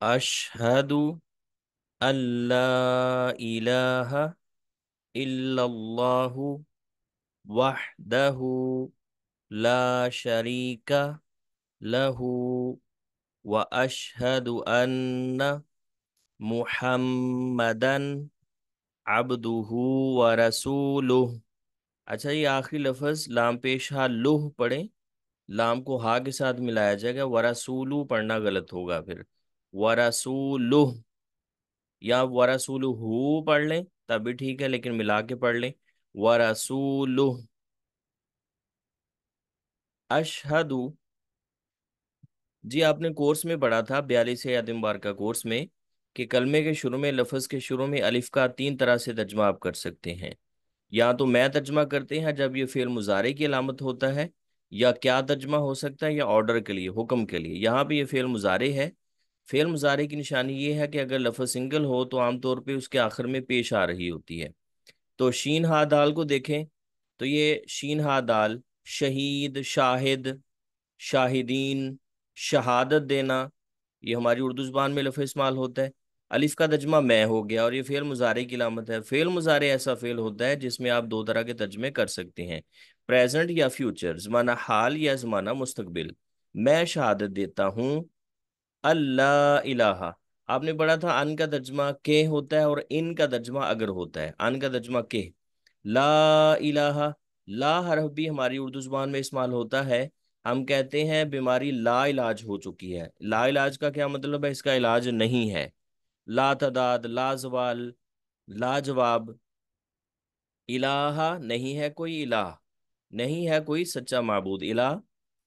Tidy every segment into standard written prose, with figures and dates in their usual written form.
अशहदु अल्ला इलाहा इल्लल्लाहु वहदहु ला शरीका लहू व अशहदु अन्न मुहम्मदन अब्दुहु व रसूलुह। अच्छा, ये आखिरी लफ्ज लाम पेश हा लुह पढ़े, लाम को हा के साथ मिलाया जाएगा, वरसूलु पढ़ना गलत होगा फिर। वरसूलुह या वरसूलुहु पढ़ लें तब भी ठीक है, लेकिन मिला के पढ़ लें। वरसूलुह। अशहदु, जी आपने कोर्स में पढ़ा था 42 या दिनवार का कोर्स में कि कलमे के शुरू में, लफ्ज के शुरू में अलिफ का 3 तरह से तर्जमा आप कर सकते हैं। या तो मैं तर्जमा करते हैं जब ये फेल मुजारे की अलामत होता है, या क्या तर्जमा हो सकता है, या ऑर्डर के लिए, हुक्म के लिए। यहाँ पे ये फेल मुजारे है। फेल मुजारे की निशानी ये है कि अगर लफ्ज सिंगल हो तो आमतौर पे उसके आखिर में पेश आ रही होती है। तो शीन हा दाल को देखें तो ये शीन हा दाल, शहीद, शाहिद, शाहिदीन, शहादत देना, ये हमारी उर्दू ज़ुबान में लफ्ज़ इस्तेमाल होता है। अलिफ का तर्जमा मैं हो गया, और ये फ़ेल मुज़ारे की अलामत है। फ़ेल मुज़ारे ऐसा फ़ेल होता है जिसमें आप 2 तरह के तर्जमे कर सकते हैं, प्रेजेंट या फ्यूचर, ज़माना हाल या ज़माना मुस्तकबिल। मैं शहादत देता हूँ अल्लाह इलाहा। आपने पढ़ा था अन का तर्जमा के होता है और इन का तर्जमा अगर होता है। अन का तर्जमा के, ला इलाहा। ला हरफ भी हमारी उर्दू जुबान में इस्तेमाल होता है। हम कहते हैं बीमारी ला इलाज हो चुकी है। ला इलाज का क्या मतलब है? इसका इलाज नहीं है। ला तदाद, ला जवाल, ला जवाब। इलाहा, नहीं है कोई इलाह, नहीं है कोई सच्चा माबूद। इलाह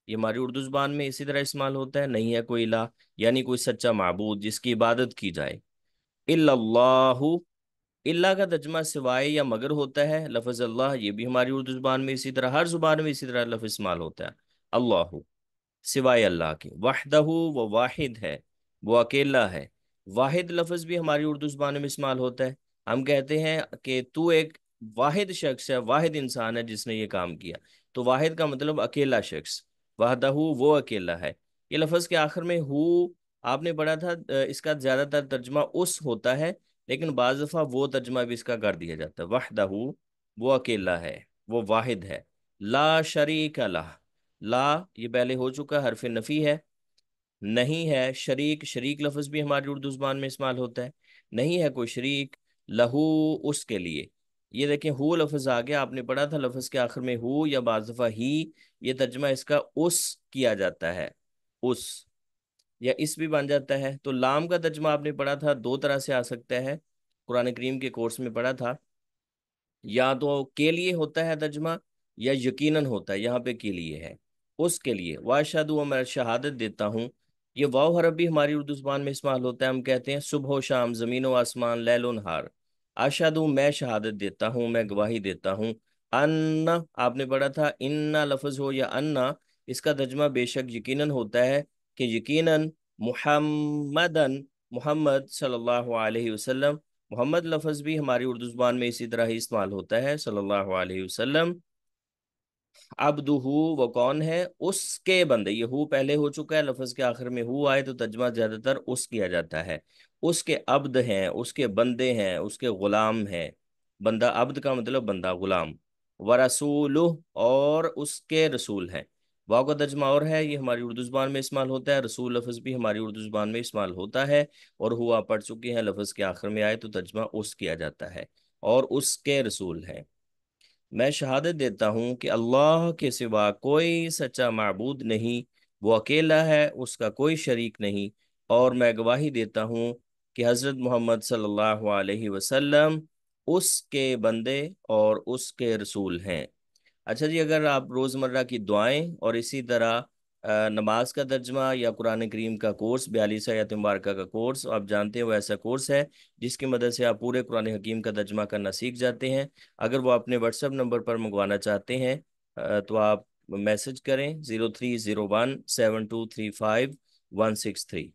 ये हमारी उर्दू जुबान में इसी तरह इस्तेमाल होता है, नहीं है कोई इलाह, यानी कोई सच्चा माबूद जिसकी इबादत की जाए। इल्लल्लाहु, इल्ला का तर्जुमा सिवाय या मगर होता है। लफ्ज़ अल्लाह ये भी हमारी उर्दू जुबान में इसी तरह, हर जुबान में इसी तरह लफ्ज़ इस्तेमाल होता है। अल्लाह सिवाय अल्लाह के। वहदहू, वो वाहिद है, वो अकेला है। वाहिद लफ्ज़ भी हमारी उर्दू जुबान में इस्तेमाल होता है। हम कहते हैं कि तू एक वाहिद शख्स है, वाहिद इंसान है जिसने ये काम किया। तो वाहिद का मतलब अकेला शख्स। वहदहू, वो अकेला है। ये लफ्ज़ के आखिर में हु आपने पढ़ा था, इसका ज़्यादातर तर्जमा उस होता है, लेकिन बाज़ दफ़ा वो तर्जमा भी इसका कर दिया जाता है। वहदहू, वो अकेला है, वो वाहिद है। ला शरीक लह, ला ये पहले हो चुका, हरफ नफी है। नहीं है शरीक, शरीक लफ्ज भी हमारी उर्दू जुबान में इस्तेमाल होता है। नहीं है कोई शरीक, लहू उसके लिए। ये देखें हु लफ्ज आ गया, आपने पढ़ा था लफ्ज के आखिर में हु या बाज़ दफ़ा ही, ये तर्जमा इसका उस किया जाता है। उस या इस भी बन जाता है। तो लाम का तर्जमा आपने पढ़ा था 2 तरह से आ सकता है, कुरान करीम के कोर्स में पढ़ा था। या तो के लिए होता है तर्जमा, या यकीनन होता है, यहाँ पे के लिए है, उसके लिए। वाशहदु, मैं शहादत देता हूँ। ये वाव हरफ भी हमारी उर्दू जुबान में इस्तेमाल होता है। हम कहते हैं सुबह व शाम, ज़मीन व आसमान, लैल व नहार। अशहदु, मैं शहादत देता हूँ, मैं गवाही देता हूँ। अन्ना आपने पढ़ा था, इन्ना लफ्ज़ हो या अन्ना, इसका तर्जमा बेशक यकीनन होता है, कि यकीनन मुहम्मदन, मोहम्मद सल्लल्लाहु अलैहि वसल्लम। मोहम्मद लफ्ज़ भी हमारी उर्दू ज़ुबान में इसी तरह ही इस्तेमाल होता है, सल्लल्लाहु अलैहि वसल्लम। अब्दुहु, वो कौन है? उसके बंदे। ये हु पहले हो चुका है, लफ्ज़ के आखिर में हु आए तो तर्जमा ज़्यादातर उस किया जाता है। उसके अब्द हैं, उसके बंदे हैं, उसके ग़ुलाम हैं। बंदा, अब्द का मतलब बंदा, ग़ुलाम। व रसूलुह, और उसके रसूल हैं। वाव का तर्जमा और है, ये हमारी उर्दू ज़ुबान में इस्तेमाल होता है। रसूल लफ्ज़ भी हमारी उर्दू ज़ुबान में इस्तेमाल होता है। और हुआ पढ़ चुके हैं, लफ्ज़ के आखिर में आए तो तर्जमा उस किया जाता है, और उसके रसूल हैं। मैं शहादत देता हूँ कि अल्लाह के सिवा कोई सच्चा माबूद नहीं, वो अकेला है, उसका कोई शरीक नहीं। और मैं गवाही देता हूँ कि हज़रत मोहम्मद सल्लल्लाहु अलैहि वसल्लम उसके बंदे और उसके रसूल हैं। अच्छा जी, अगर आप रोज़मर्रा की दुआएं और इसी तरह नमाज का तर्जमा या कुरान करीम का कोर्स, 42 आयत मुबारका का कोर्स, आप जानते हैं वो ऐसा कोर्स है जिसकी मदद से आप पूरे कुरान हकीम का तर्जमा करना सीख जाते हैं। अगर वो अपने व्हाट्सएप नंबर पर मंगवाना चाहते हैं तो आप मैसेज करें 03017235 163।